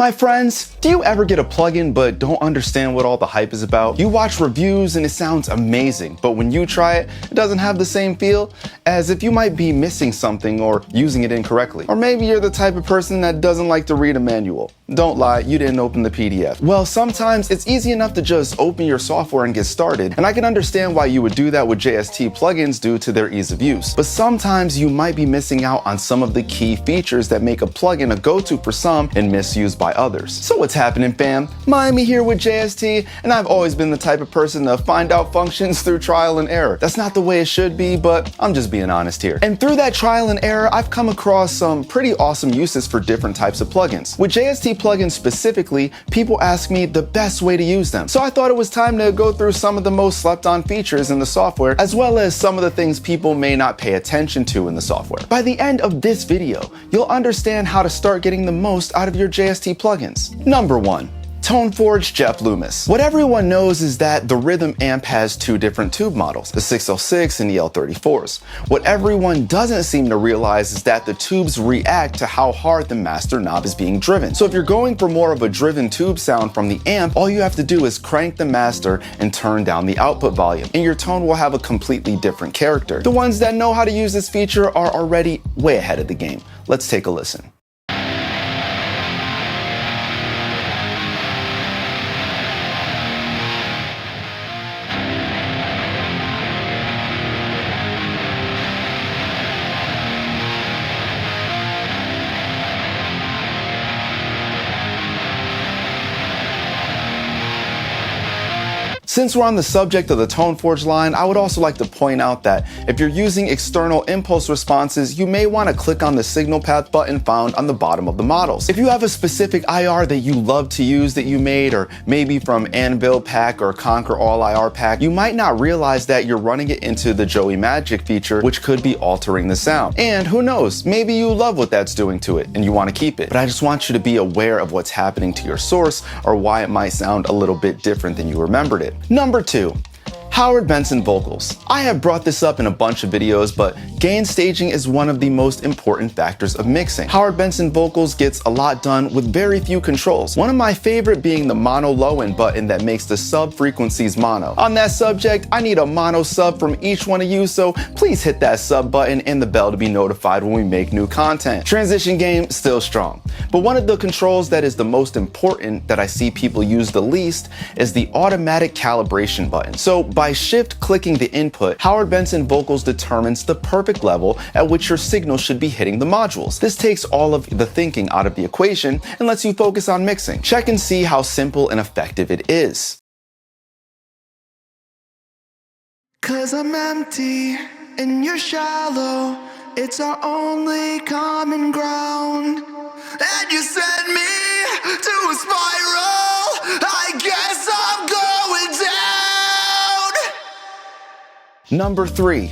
My friends, do you ever get a plugin but don't understand what all the hype is about? You watch reviews and it sounds amazing, but when you try it, it doesn't have the same feel, as if you might be missing something or using it incorrectly. Or maybe you're the type of person that doesn't like to read a manual. Don't lie, you didn't open the PDF. Well, sometimes it's easy enough to just open your software and get started, and I can understand why you would do that with JST plugins due to their ease of use. But sometimes you might be missing out on some of the key features that make a plugin a go-to for some and misused by others. So what's happening, fam? Miami here with JST, and I've always been the type of person to find out functions through trial and error. That's not the way it should be, but I'm just being honest here. And through that trial and error, I've come across some pretty awesome uses for different types of plugins. With JST plugins specifically, people ask me the best way to use them. So I thought it was time to go through some of the most slept on features in the software, as well as some of the things people may not pay attention to in the software. By the end of this video, you'll understand how to start getting the most out of your JST plugins. Number 1. Toneforge Jeff Loomis. What everyone knows is that the rhythm amp has two different tube models, the 606 and the L34s. What everyone doesn't seem to realize is that the tubes react to how hard the master knob is being driven. So if you're going for more of a driven tube sound from the amp, all you have to do is crank the master and turn down the output volume, and your tone will have a completely different character. The ones that know how to use this feature are already way ahead of the game. Let's take a listen. Since we're on the subject of the Toneforge line, I would also like to point out that if you're using external impulse responses, you may want to click on the signal path button found on the bottom of the models. If you have a specific IR that you love to use that you made, or maybe from Anvil Pack or Conquer All IR Pack, you might not realize that you're running it into the Joey Magic feature, which could be altering the sound. And who knows, maybe you love what that's doing to it and you want to keep it. But I just want you to be aware of what's happening to your source or why it might sound a little bit different than you remembered it. Number 2. Howard Benson vocals. I have brought this up in a bunch of videos, but gain staging is one of the most important factors of mixing. Howard Benson vocals gets a lot done with very few controls. One of my favorite being the mono low end button that makes the sub frequencies mono. On that subject, I need a mono sub from each one of you, so please hit that sub button and the bell to be notified when we make new content. Transition game, still strong. But one of the controls that is the most important that I see people use the least is the automatic calibration button. So by shift clicking the input, Howard Benson vocals determines the perfect level at which your signal should be hitting the modules. This takes all of the thinking out of the equation and lets you focus on mixing. Check and see how simple and effective it is. 'Cause I'm empty and you're shallow, it's our only common ground. And you send me to a spiral, I guess I'm going down. Number 3.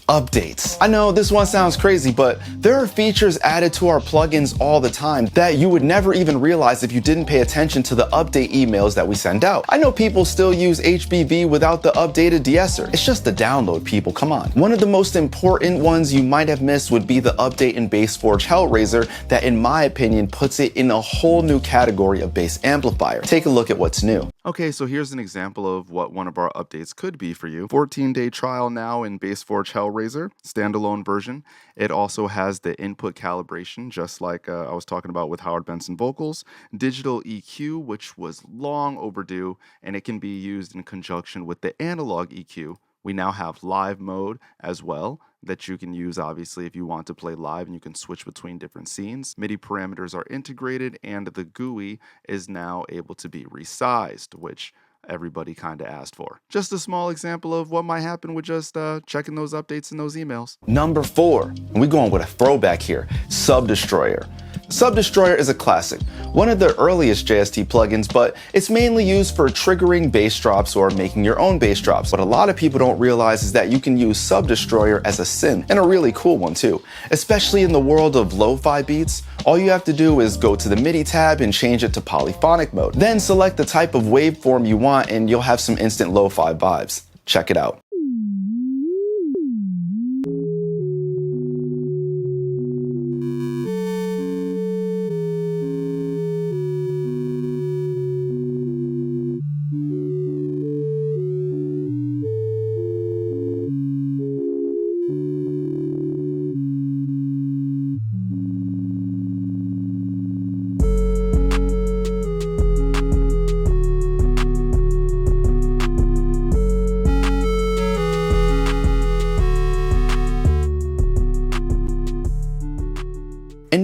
Updates. I know this one sounds crazy, but there are features added to our plugins all the time that you would never even realize if you didn't pay attention to the update emails that we send out. I know people still use HBV without the updated de-esser. It's just the download, people, come on. One of the most important ones you might have missed would be the update in BassForge Hellraiser that, in my opinion, puts it in a whole new category of bass amplifier. Take a look at what's new. Okay, so here's an example of what one of our updates could be for you. 14-day trial now in BassForge Hellraiser, standalone version. It also has the input calibration, just like I was talking about with Howard Benson vocals, digital EQ, which was long overdue, and it can be used in conjunction with the analog EQ. We now have live mode as well that you can use, obviously, if you want to play live, and you can switch between different scenes. MIDI parameters are integrated, and the GUI is now able to be resized, which everybody kind of asked for. Just a small example of what might happen with just checking those updates in those emails. Number 4, and we're going with a throwback here, Sub Destroyer. Sub Destroyer is a classic, one of the earliest JST plugins, but it's mainly used for triggering bass drops or making your own bass drops. What a lot of people don't realize is that you can use Sub Destroyer as a synth, and a really cool one too. Especially in the world of lo-fi beats, all you have to do is go to the MIDI tab and change it to polyphonic mode. Then select the type of waveform you want and you'll have some instant lo-fi vibes. Check it out.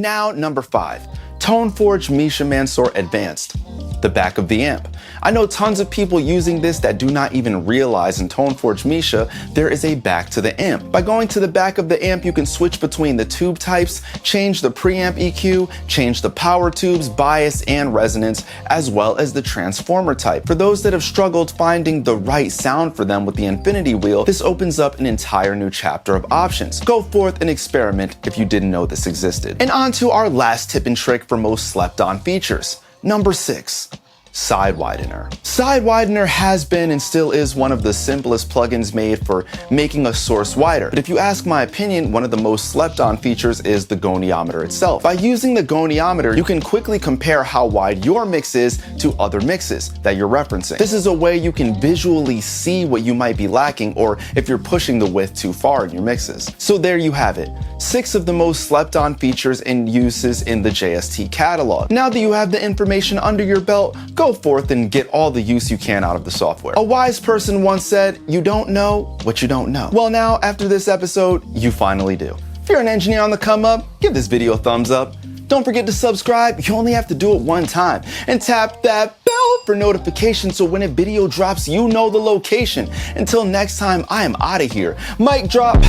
now, number 5. Toneforge Misha Mansoor Advanced. The back of the amp. I know tons of people using this that do not even realize in Toneforge Misha there is a back to the amp. By going to the back of the amp, you can switch between the tube types, change the preamp EQ, change the power tubes, bias, and resonance, as well as the transformer type. For those that have struggled finding the right sound for them with the infinity wheel, this opens up an entire new chapter of options. Go forth and experiment if you didn't know this existed. And on to our last tip and trick for most slept on features. Number 6. Sidewidener. Sidewidener has been and still is one of the simplest plugins made for making a source wider. But if you ask my opinion, one of the most slept on features is the goniometer itself. By using the goniometer, you can quickly compare how wide your mix is to other mixes that you're referencing. This is a way you can visually see what you might be lacking or if you're pushing the width too far in your mixes. So there you have it. 6 of the most slept on features and uses in the JST catalog. Now that you have the information under your belt, go forth and get all the use you can out of the software. A wise person once said, "You don't know what you don't know." Well, now after this episode, you finally do. If you're an engineer on the come up, give this video a thumbs up. Don't forget to subscribe. You only have to do it one time. And tap that bell for notifications so when a video drops, you know the location. Until next time, I am out of here. Mic drop.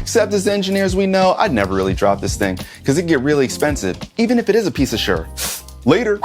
Except as engineers we know, I'd never really drop this thing because it get really expensive, even if it is a piece of shirt. Later.